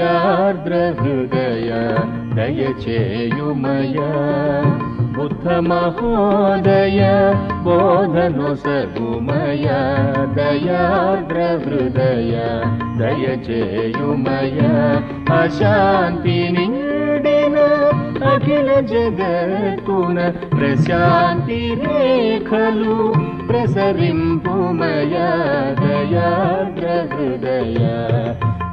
దయార్ద్ర హృదయ దయచేయుమయా బుద్ధ మహోదయ బోధనొసగుమయా దయార్ద్ర హృదయ దయచేయుమయా అశాంతి నిండిన అఖిల జగత్తున ప్రశాంతి రేఖలు ప్రసరింపుమయా దయార్ద్ర హృదయ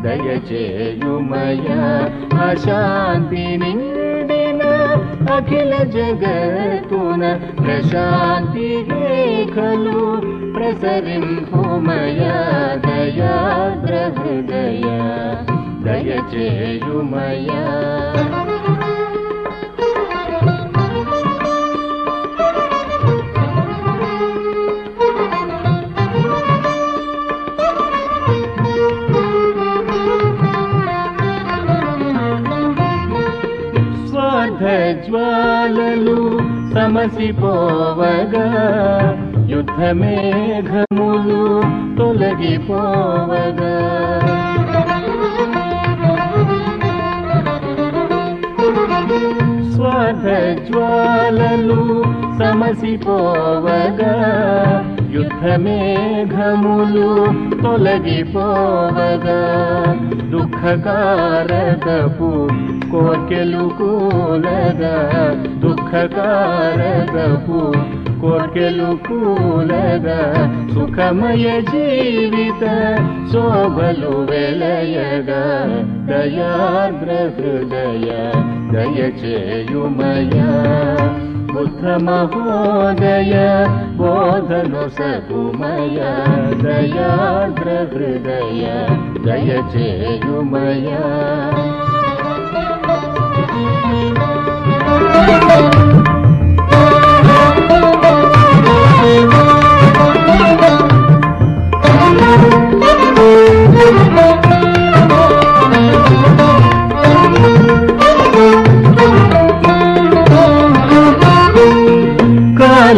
దయచేయుమయా అశాంతి నిండిన అఖిల జగత్తున ప్రశాంతి రేఖలు ప్రసరింపుమయా దయార్ద్ర హృదయ దయచేయుమయా జ్వాలలు సమసిపోవగా యుద్ధ మేఘములు తొలగిపోవగా స్వార్థ జ్వాలలు సమసిపోవగా యుద్ధ మేఘములు తొలగిపోవగా దుఃఖకారకపు కోర్కెలు కూలగా దుఃఖకారకపు కోర్కెలు కూలగా సుఖమయ జీవిత శోభలు వెలయగా దయార్ద్ర హృదయ దయచేయుమయా బుద్ధ మహోదయ బోధనొసగుమయా దయార్ద్ర హృదయ దయచేయుమయా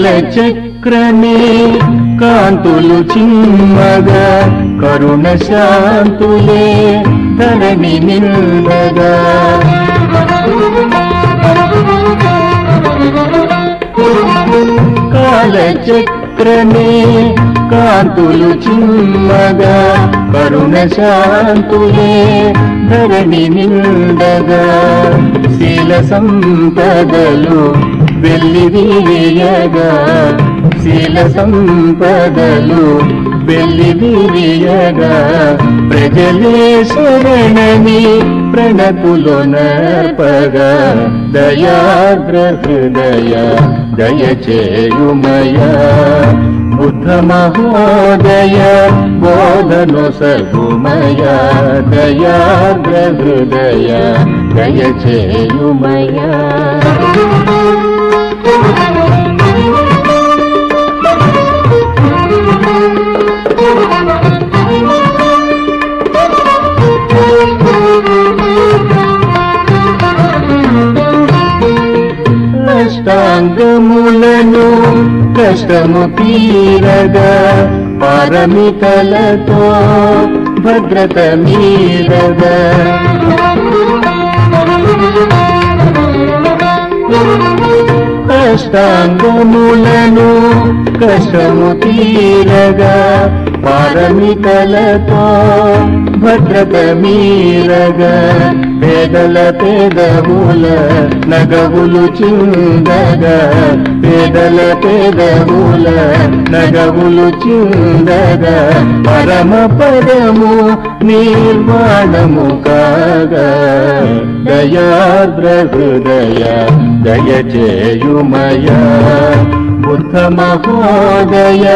కాలచక్రమే కాంతులు చిమ్మగా కరుణ శాంతులే ధరణి నిండగా కాలచక్రమే కాంతులు చిమ్మగా కరుణ శాంతులే ధరణి నిండగా శీల సంపదలు వెల్లివిరియగా శీల సంపదలు వెల్లివిరియగా ప్రజలే శరణని ప్రణతులు నర్పగా దయార్ద్ర హృదయ దయచేయుమయా బుద్ధ మహోదయ బోధనొసగుమయా దయార్ద్ర హృదయ దయచేయుమయా అష్టాంగములను కష్టము తీరగా పారమితలతో భద్రత మీరగా అష్టాంగములను కష్టము తీరగా పారమితలతో భద్రత మీరగా పేదల పెదవుల నగవులు చిందగా పేదల పెదవుల నగవులు చిందగా పరమ పదము నిర్వాణము కాగా దయార్ద్ర హృదయ దయచేయుమయా బుద్ధ మహోదయ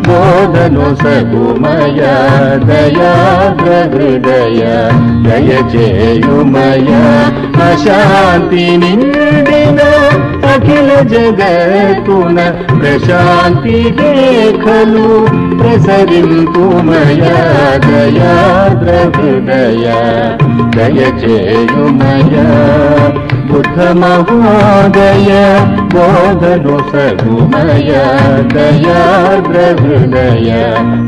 బోధనొసగుమయా దయార్ద్ర హృదయ దయచేయుమయా అశాంతి నిండిన అఖిల జగత్తున ప్రశాంతి రేఖలు ప్రసరింపుమయా దయార్ద్ర హృదయ దయచేయుమయా బుద్ధ మహోదయ బోధనొసగుమయా దయార్ద్ర హృదయ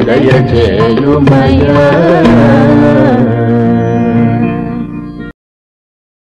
దయచేయుమయా